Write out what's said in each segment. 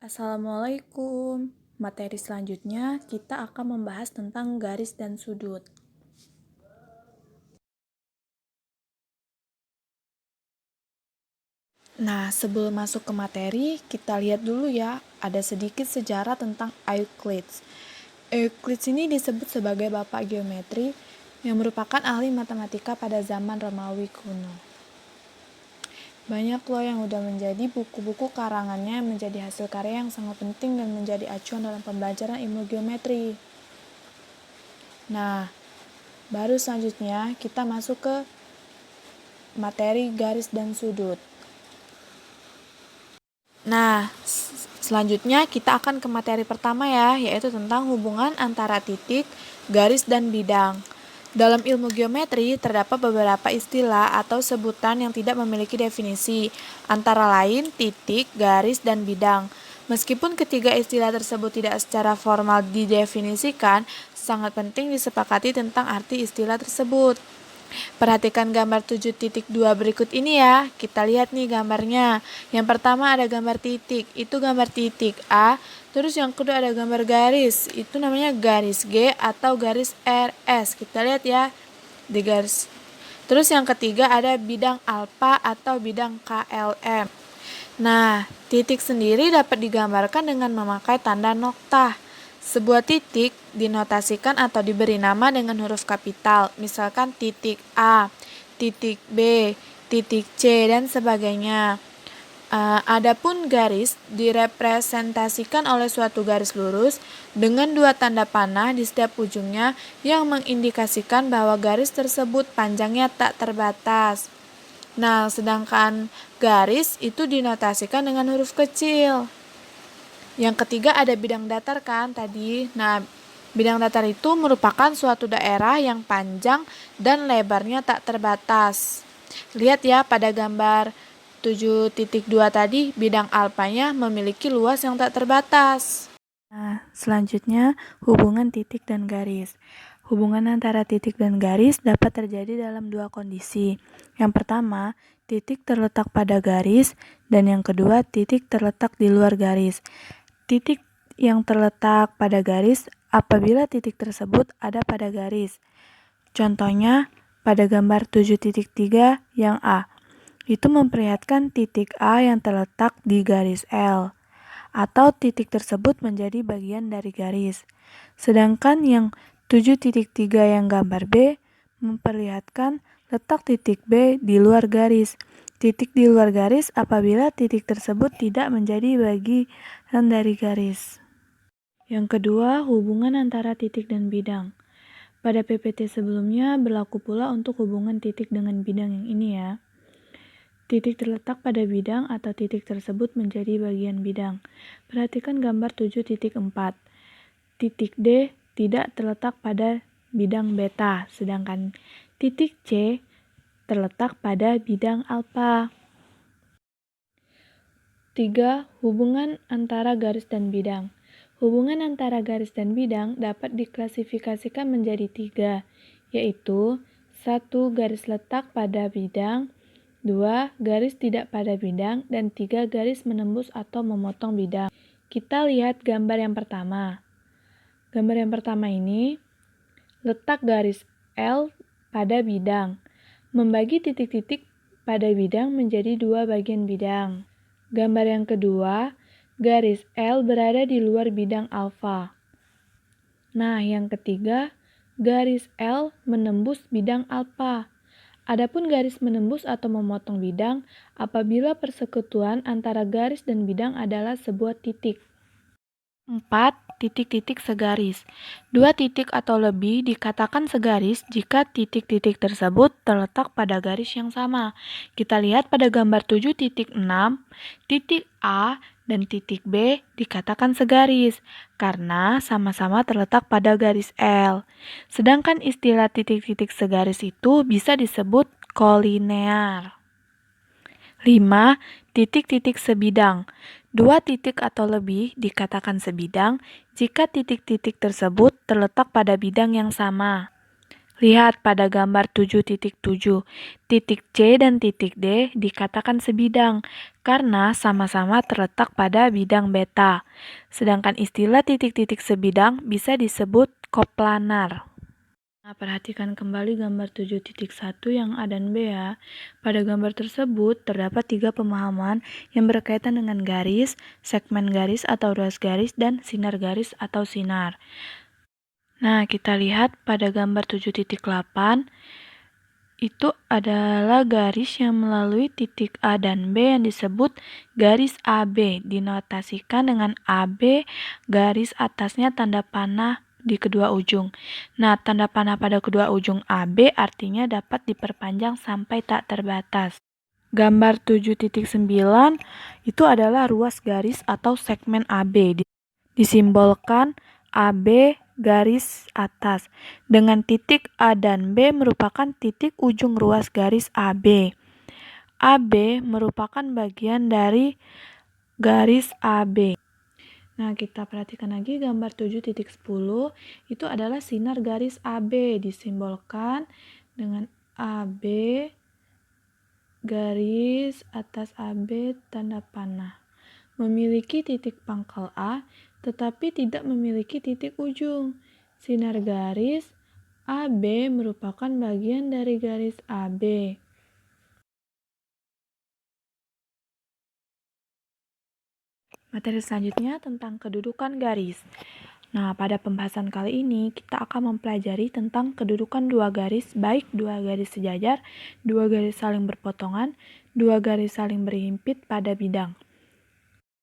Assalamualaikum. Materi selanjutnya kita akan membahas tentang garis dan sudut. Nah, sebelum masuk ke materi, kita lihat dulu ya, ada sedikit sejarah tentang Euclides. Euclides ini disebut sebagai bapak geometri yang merupakan ahli matematika pada zaman Romawi kuno. Banyak loh yang udah menjadi buku-buku karangannya menjadi hasil karya yang sangat penting dan menjadi acuan dalam pembelajaran ilmu geometri. Nah, baru selanjutnya kita masuk ke materi garis dan sudut. Nah, selanjutnya kita akan ke materi pertama ya, yaitu tentang hubungan antara titik, garis, dan bidang. Dalam ilmu geometri, terdapat beberapa istilah atau sebutan yang tidak memiliki definisi, antara lain titik, garis, dan bidang. Meskipun ketiga istilah tersebut tidak secara formal didefinisikan, sangat penting disepakati tentang arti istilah tersebut. Perhatikan gambar 7.2 berikut ini ya. Kita lihat nih gambarnya. Yang pertama ada gambar titik, itu gambar titik A. Terus yang kedua ada gambar garis, itu namanya garis G atau garis RS. Kita lihat ya di garis. Terus yang ketiga ada bidang alfa atau bidang KLM. Nah, titik sendiri dapat digambarkan dengan memakai tanda noktah. Sebuah titik dinotasikan atau diberi nama dengan huruf kapital, misalkan titik A, titik B, titik C, dan sebagainya. Adapun garis direpresentasikan oleh suatu garis lurus dengan dua tanda panah di setiap ujungnya yang mengindikasikan bahwa garis tersebut panjangnya tak terbatas. Nah, sedangkan garis itu dinotasikan dengan huruf kecil. Yang ketiga ada bidang datar kan tadi. Nah, bidang datar itu merupakan suatu daerah yang panjang dan lebarnya tak terbatas. Lihat ya pada gambar 7.2 tadi, bidang alfanya memiliki luas yang tak terbatas. Nah, selanjutnya hubungan titik dan garis. Hubungan antara titik dan garis dapat terjadi dalam dua kondisi. Yang pertama, titik terletak pada garis, dan yang kedua, titik terletak di luar garis. Titik yang terletak pada garis apabila titik tersebut ada pada garis. Contohnya, pada gambar 7.3 yang A, itu memperlihatkan titik A yang terletak di garis L, atau titik tersebut menjadi bagian dari garis. Sedangkan yang 7.3 yang gambar B memperlihatkan letak titik B di luar garis. Titik di luar garis apabila titik tersebut tidak menjadi bagian dari garis. Yang kedua, hubungan antara titik dan bidang. Pada PPT sebelumnya berlaku pula untuk hubungan titik dengan bidang yang ini ya. Titik terletak pada bidang atau titik tersebut menjadi bagian bidang. Perhatikan gambar 7.4. Titik D tidak terletak pada bidang beta, sedangkan titik C terletak pada bidang alfa. 3. Hubungan antara garis dan bidang. Hubungan antara garis dan bidang dapat diklasifikasikan menjadi 3, yaitu 1. Garis letak pada bidang, 2. Garis tidak pada bidang, dan 3. Garis menembus atau memotong bidang. Kita lihat gambar yang pertama. Gambar yang pertama ini, letak garis L pada bidang, membagi titik-titik pada bidang menjadi dua bagian bidang. Gambar yang kedua, garis L berada di luar bidang alfa. Nah, yang ketiga, garis L menembus bidang alfa. Adapun garis menembus atau memotong bidang apabila persekutuan antara garis dan bidang adalah sebuah titik. 4. Titik-titik segaris. Dua titik atau lebih dikatakan segaris jika titik-titik tersebut terletak pada garis yang sama. Kita lihat pada gambar 7.6, titik A dan titik B dikatakan segaris karena sama-sama terletak pada garis L. Sedangkan istilah titik-titik segaris itu bisa disebut kolinear. 5. Titik-titik sebidang. Dua titik atau lebih dikatakan sebidang jika titik-titik tersebut terletak pada bidang yang sama. Lihat pada gambar 7.7. Titik C dan titik D dikatakan sebidang karena sama-sama terletak pada bidang beta. Sedangkan istilah titik-titik sebidang bisa disebut koplanar. Nah, perhatikan kembali gambar 7.1 yang A dan B ya. Pada gambar tersebut terdapat 3 pemahaman yang berkaitan dengan garis, segmen garis atau ruas garis, dan sinar garis atau sinar. Nah, kita lihat pada gambar 7.8, itu adalah garis yang melalui titik A dan B yang disebut garis AB, dinotasikan dengan AB, garis atasnya tanda panah di kedua ujung. Nah, tanda panah pada kedua ujung AB artinya dapat diperpanjang sampai tak terbatas. Gambar 7.9 itu adalah ruas garis atau segmen AB, disimbolkan AB garis atas, dengan titik A dan B merupakan titik ujung ruas garis AB. AB merupakan bagian dari garis AB. Nah, kita perhatikan lagi gambar 7.10, itu adalah sinar garis AB, disimbolkan dengan AB garis atas AB tanda panah. Memiliki titik pangkal A, tetapi tidak memiliki titik ujung. Sinar garis AB merupakan bagian dari garis AB. Materi selanjutnya tentang kedudukan garis. Nah, pada pembahasan kali ini kita akan mempelajari tentang kedudukan dua garis, baik dua garis sejajar, dua garis saling berpotongan, dua garis saling berhimpit pada bidang.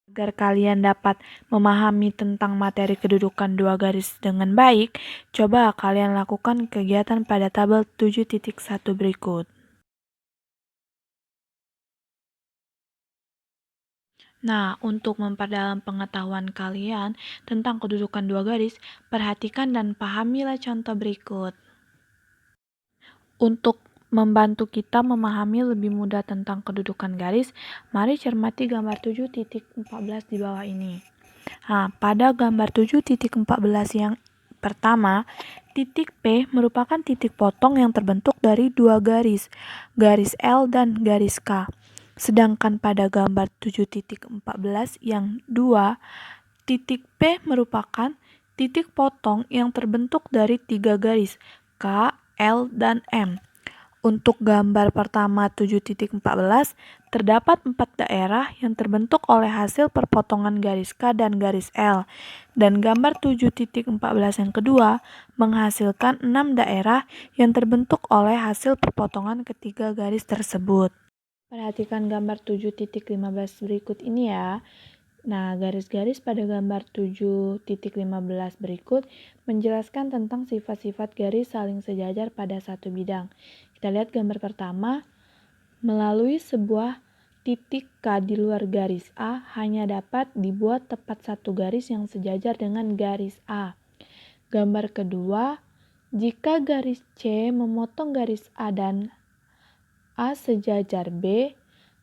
Agar kalian dapat memahami tentang materi kedudukan dua garis dengan baik, coba kalian lakukan kegiatan pada tabel 7.1 berikut. Nah, untuk memperdalam pengetahuan kalian tentang kedudukan dua garis, perhatikan dan pahamilah contoh berikut. Untuk membantu kita memahami lebih mudah tentang kedudukan garis, mari cermati gambar 7.14 di bawah ini. Nah, pada gambar 7.14 yang pertama, titik P merupakan titik potong yang terbentuk dari dua garis L dan garis K. Sedangkan pada gambar 7.14 yang 2, titik P merupakan titik potong yang terbentuk dari tiga garis K, L, dan M. Untuk gambar pertama 7.14, terdapat 4 daerah yang terbentuk oleh hasil perpotongan garis K dan garis L. Dan gambar 7.14 yang kedua menghasilkan 6 daerah yang terbentuk oleh hasil perpotongan ketiga garis tersebut. Perhatikan gambar 7.15 berikut ini ya. Nah, garis-garis pada gambar 7.15 berikut menjelaskan tentang sifat-sifat garis saling sejajar pada satu bidang. Kita lihat gambar pertama, melalui sebuah titik K di luar garis A hanya dapat dibuat tepat satu garis yang sejajar dengan garis A. Gambar kedua, jika garis C memotong garis A dan A sejajar B,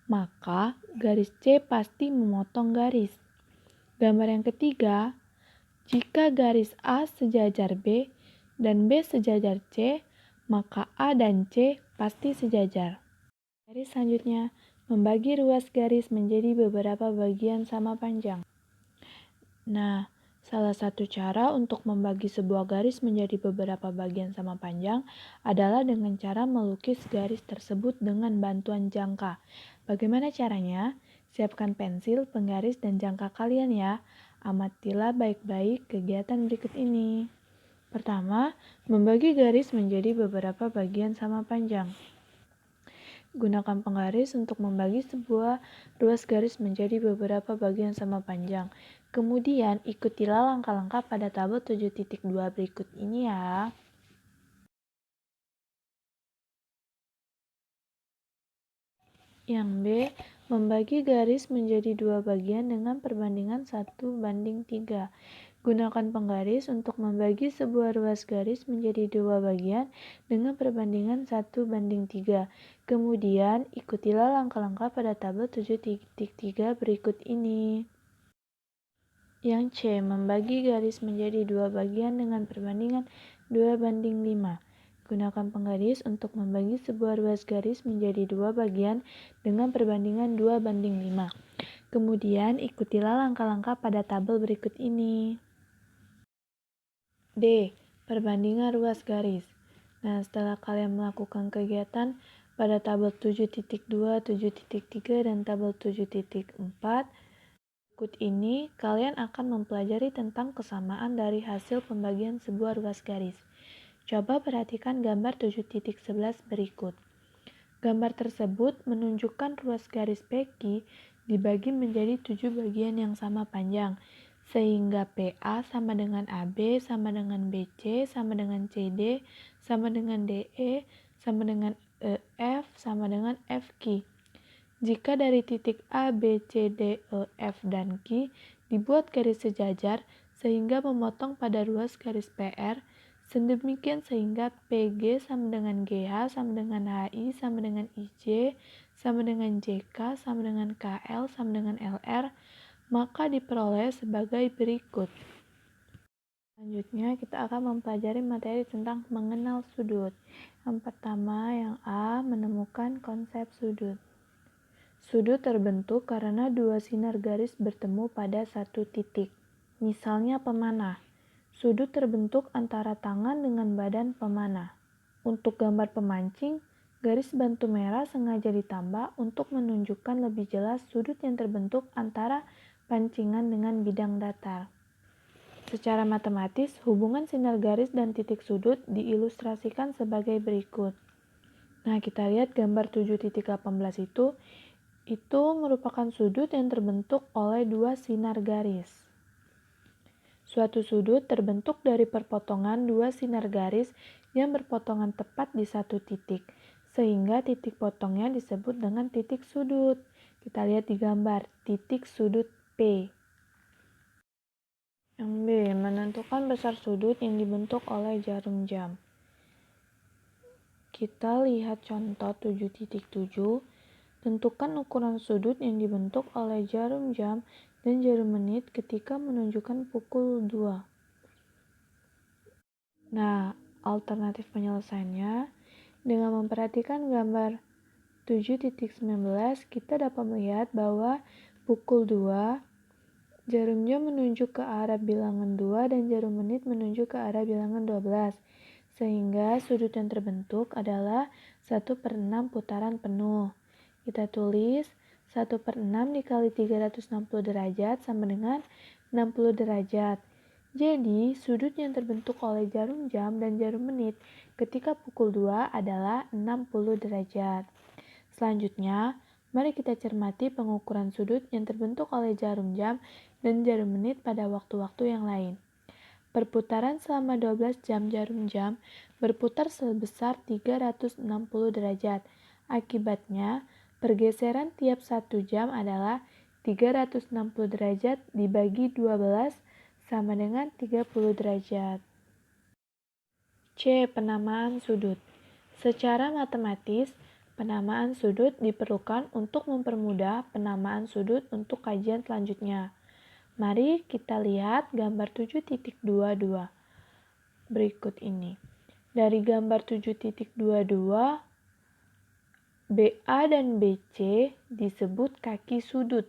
maka garis C pasti memotong garis. Gambar yang ketiga, jika garis A sejajar B dan B sejajar C, maka A dan C pasti sejajar. Garis selanjutnya, membagi ruas garis menjadi beberapa bagian sama panjang. Nah, salah satu cara untuk membagi sebuah garis menjadi beberapa bagian sama panjang adalah dengan cara melukis garis tersebut dengan bantuan jangka. Bagaimana caranya? Siapkan pensil, penggaris, dan jangka kalian ya. Amatilah baik-baik kegiatan berikut ini. Pertama, membagi garis menjadi beberapa bagian sama panjang. Gunakan penggaris untuk membagi sebuah ruas garis menjadi beberapa bagian sama panjang. Kemudian, ikutilah langkah-langkah pada tabel 7.2 berikut ini ya. Yang B, membagi garis menjadi dua bagian dengan perbandingan 1:3. Gunakan penggaris untuk membagi sebuah ruas garis menjadi dua bagian dengan perbandingan 1:3. Kemudian, ikutilah langkah-langkah pada tabel 7.3 berikut ini. Yang C, membagi garis menjadi dua bagian dengan perbandingan 2:5. Gunakan penggaris untuk membagi sebuah ruas garis menjadi dua bagian dengan perbandingan 2:5. Kemudian ikutilah langkah-langkah pada tabel berikut ini. D. Perbandingan ruas garis. Nah, setelah kalian melakukan kegiatan pada tabel 7.2, 7.3, dan tabel 7.4, berikut ini kalian akan mempelajari tentang kesamaan dari hasil pembagian sebuah ruas garis. Coba perhatikan gambar 7.11 berikut. Gambar tersebut menunjukkan ruas garis PQ dibagi menjadi 7 bagian yang sama panjang, sehingga PA sama dengan AB, sama dengan BC, sama dengan CD, sama dengan DE, sama dengan EF, sama dengan FQ. Jika dari titik A, B, C, D, E, F, dan Q dibuat garis sejajar sehingga memotong pada ruas garis PR, sedemikian sehingga PG sama dengan GH sama dengan HI sama dengan IJ sama dengan JK sama dengan KL sama dengan LR, maka diperoleh sebagai berikut. Selanjutnya kita akan mempelajari materi tentang mengenal sudut. Yang pertama, yang A, menemukan konsep sudut. Sudut terbentuk karena dua sinar garis bertemu pada satu titik. Misalnya pemanah. Sudut terbentuk antara tangan dengan badan pemanah. Untuk gambar pemancing, garis bantu merah sengaja ditambah untuk menunjukkan lebih jelas sudut yang terbentuk antara pancingan dengan bidang datar. Secara matematis, hubungan sinar garis dan titik sudut diilustrasikan sebagai berikut. Nah, kita lihat gambar 7.18 itu merupakan sudut yang terbentuk oleh dua sinar garis. Suatu sudut terbentuk dari perpotongan dua sinar garis yang berpotongan tepat di satu titik, sehingga titik potongnya disebut dengan titik sudut. Kita lihat di gambar, titik sudut P. Yang B, menentukan besar sudut yang dibentuk oleh jarum jam. Kita lihat contoh 7.7. Tentukan ukuran sudut yang dibentuk oleh jarum jam dan jarum menit ketika menunjukkan pukul 2. Nah, alternatif penyelesaiannya, dengan memperhatikan gambar 7.19, kita dapat melihat bahwa pukul 2, jarum jam menunjuk ke arah bilangan 2 dan jarum menit menunjuk ke arah bilangan 12. Sehingga sudut yang terbentuk adalah 1/6 putaran penuh. Kita tulis 1/6 dikali 360 derajat sama dengan 60 derajat. Jadi, sudut yang terbentuk oleh jarum jam dan jarum menit ketika pukul 2 adalah 60 derajat. Selanjutnya, mari kita cermati pengukuran sudut yang terbentuk oleh jarum jam dan jarum menit pada waktu-waktu yang lain. Perputaran selama 12 jam jarum jam berputar sebesar 360 derajat. Akibatnya, pergeseran tiap 1 jam adalah 360 derajat dibagi 12 sama dengan 30 derajat. C. Penamaan sudut. Secara matematis, penamaan sudut diperlukan untuk mempermudah penamaan sudut untuk kajian selanjutnya. Mari kita lihat gambar 7.22 berikut ini. Dari gambar 7.22, BA dan BC disebut kaki sudut.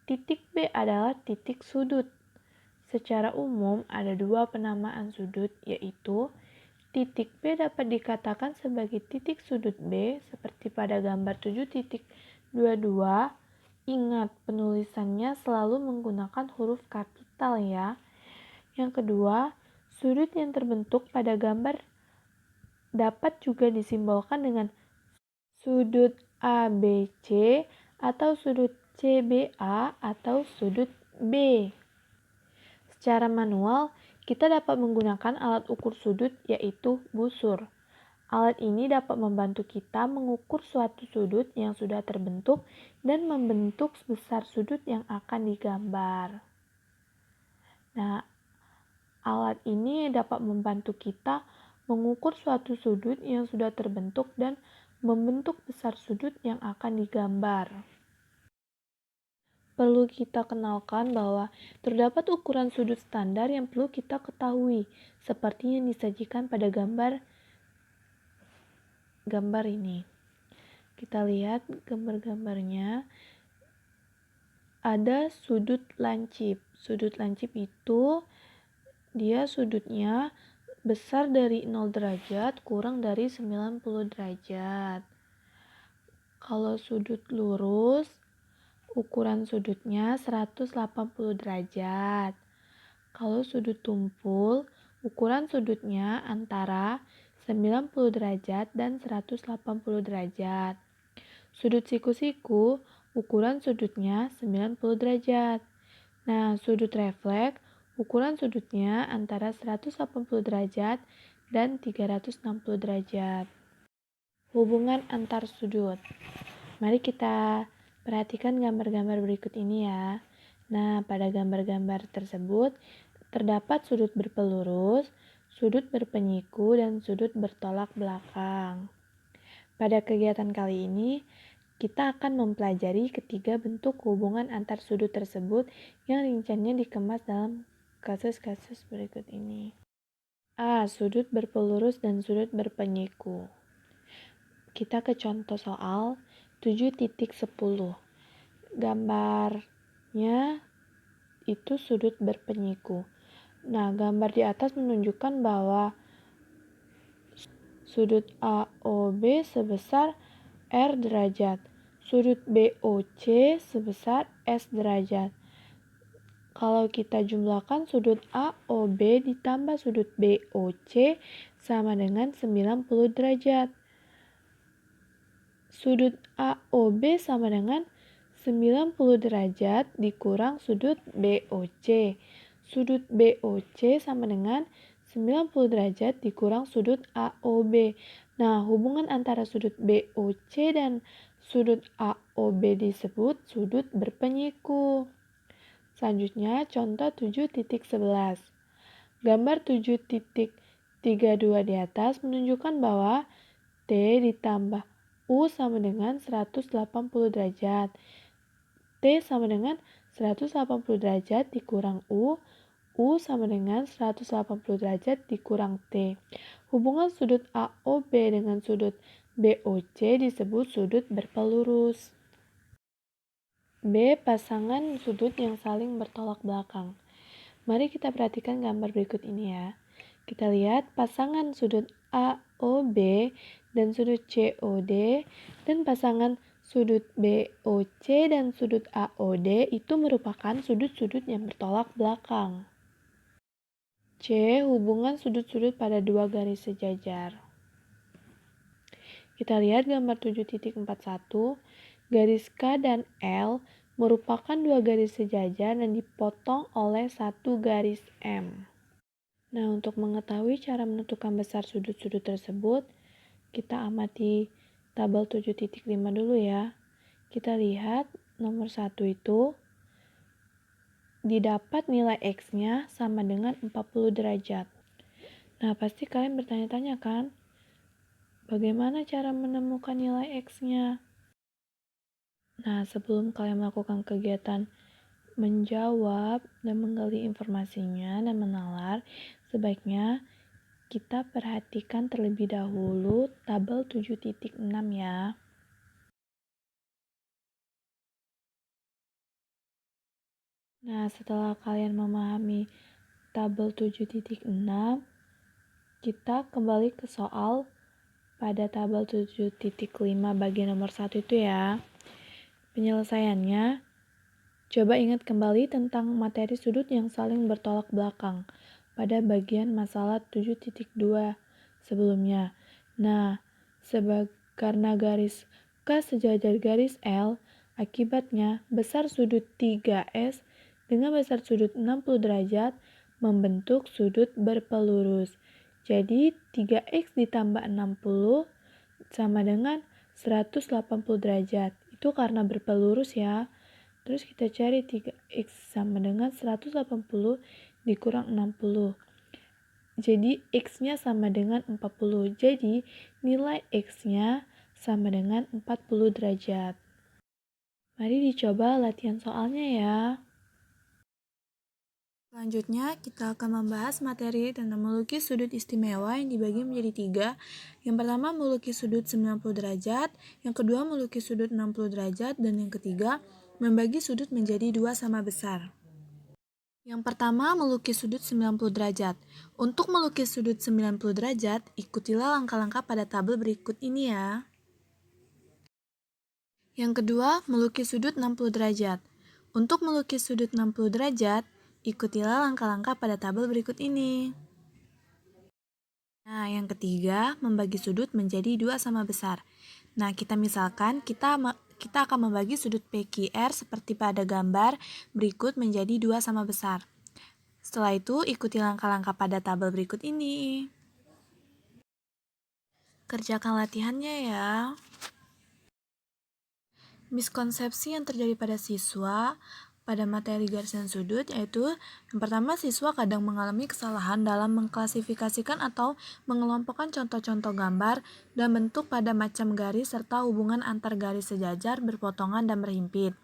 Titik B adalah titik sudut. Secara umum ada dua penamaan sudut, yaitu titik B dapat dikatakan sebagai titik sudut B seperti pada gambar 7.22. Ingat, penulisannya selalu menggunakan huruf kapital ya. Yang kedua, sudut yang terbentuk pada gambar dapat juga disimbolkan dengan sudut ABC atau sudut CBA atau sudut B. Secara manual, kita dapat menggunakan alat ukur sudut yaitu busur. Alat ini dapat membantu kita mengukur suatu sudut yang sudah terbentuk dan membentuk besar sudut yang akan digambar. Nah, alat ini dapat membantu kita mengukur suatu sudut yang sudah terbentuk dan membentuk besar sudut yang akan digambar. Perlu kita kenalkan bahwa terdapat ukuran sudut standar yang perlu kita ketahui, seperti yang disajikan pada gambar gambar ini. Kita lihat gambar-gambarnya. Ada sudut lancip. Sudut lancip itu dia sudutnya besar dari 0 derajat kurang dari 90 derajat. Kalau sudut lurus, ukuran sudutnya 180 derajat. Kalau sudut tumpul, ukuran sudutnya antara 90 derajat dan 180 derajat. Sudut siku-siku, ukuran sudutnya 90 derajat. Nah, sudut refleks, ukuran sudutnya antara 180 derajat dan 360 derajat. Hubungan antar sudut. Mari kita perhatikan gambar-gambar berikut ini ya. Nah, pada gambar-gambar tersebut terdapat sudut berpelurus, sudut berpenyiku, dan sudut bertolak belakang. Pada kegiatan kali ini, kita akan mempelajari ketiga bentuk hubungan antar sudut tersebut yang rinciannya dikemas dalam kasus-kasus berikut ini. A. Sudut berpelurus dan sudut berpenyiku. Kita ke contoh soal 7.10. Gambarnya itu sudut berpenyiku. Nah, gambar di atas menunjukkan bahwa sudut AOB sebesar R derajat, sudut BOC sebesar S derajat. Kalau kita jumlahkan sudut AOB ditambah sudut BOC sama dengan 90 derajat. Sudut AOB sama dengan 90 derajat dikurang sudut BOC. Sudut BOC sama dengan 90 derajat dikurang sudut AOB. Nah, hubungan antara sudut BOC dan sudut AOB disebut sudut berpenyiku. Selanjutnya, contoh 7.11. Gambar 7.32 di atas menunjukkan bahwa T ditambah U sama dengan 180 derajat. T sama dengan 180 derajat dikurang U sama dengan 180 derajat dikurang T. Hubungan sudut AOB dengan sudut BOC disebut sudut berpelurus. B. Pasangan sudut yang saling bertolak belakang. Mari kita perhatikan gambar berikut ini ya. Kita lihat pasangan sudut AOB dan sudut COD dan pasangan sudut BOC dan sudut AOD itu merupakan sudut-sudut yang bertolak belakang. C. Hubungan sudut-sudut pada dua garis sejajar. Kita lihat gambar 7.41. Garis K dan L merupakan dua garis sejajar dan dipotong oleh satu garis M. Nah, untuk mengetahui cara menentukan besar sudut-sudut tersebut, kita amati tabel 7.5 dulu ya. Kita lihat nomor 1 itu didapat nilai X-nya sama dengan 40 derajat. Nah, pasti kalian bertanya-tanya kan, bagaimana cara menemukan nilai X-nya? Nah, sebelum kalian melakukan kegiatan menjawab dan menggali informasinya dan menalar, sebaiknya kita perhatikan terlebih dahulu tabel 7.6 ya. Nah, setelah kalian memahami tabel 7.6, kita kembali ke soal pada tabel 7.5 bagian nomor 1 itu ya. Penyelesaiannya, coba ingat kembali tentang materi sudut yang saling bertolak belakang pada bagian masalah 7.2 sebelumnya. Nah, karena garis K sejajar garis L, akibatnya besar sudut 3S dengan besar sudut 60 derajat membentuk sudut berpelurus. Jadi 3X ditambah 60 sama dengan 180 derajat. Itu karena berpelurus ya. Terus kita cari 3X sama dengan 180 dikurang 60. Jadi X-nya sama dengan 40. Jadi nilai X-nya sama dengan 40 derajat. Mari dicoba latihan soalnya ya. Selanjutnya, kita akan membahas materi tentang melukis sudut istimewa yang dibagi menjadi 3. Yang pertama, melukis sudut 90 derajat, yang kedua, melukis sudut 60 derajat, dan yang ketiga, membagi sudut menjadi 2 sama besar. Yang pertama, melukis sudut 90 derajat. Untuk melukis sudut 90 derajat, ikutilah langkah-langkah pada tabel berikut ini ya. Yang kedua, melukis sudut 60 derajat. Untuk melukis sudut 60 derajat, ikutilah langkah-langkah pada tabel berikut ini. Nah, yang ketiga, membagi sudut menjadi 2 sama besar. Nah, kita misalkan kita akan membagi sudut PQR seperti pada gambar berikut menjadi 2 sama besar. Setelah itu, ikuti langkah-langkah pada tabel berikut ini. Kerjakan latihannya ya. Miskonsepsi yang terjadi pada siswa pada materi garis dan sudut yaitu yang pertama, siswa kadang mengalami kesalahan dalam mengklasifikasikan atau mengelompokkan contoh-contoh gambar dan bentuk pada macam garis serta hubungan antar garis sejajar, berpotongan, dan berhimpit.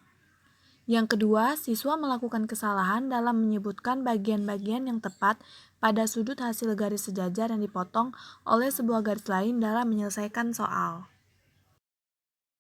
Yang kedua, siswa melakukan kesalahan dalam menyebutkan bagian-bagian yang tepat pada sudut hasil garis sejajar yang dipotong oleh sebuah garis lain dalam menyelesaikan soal.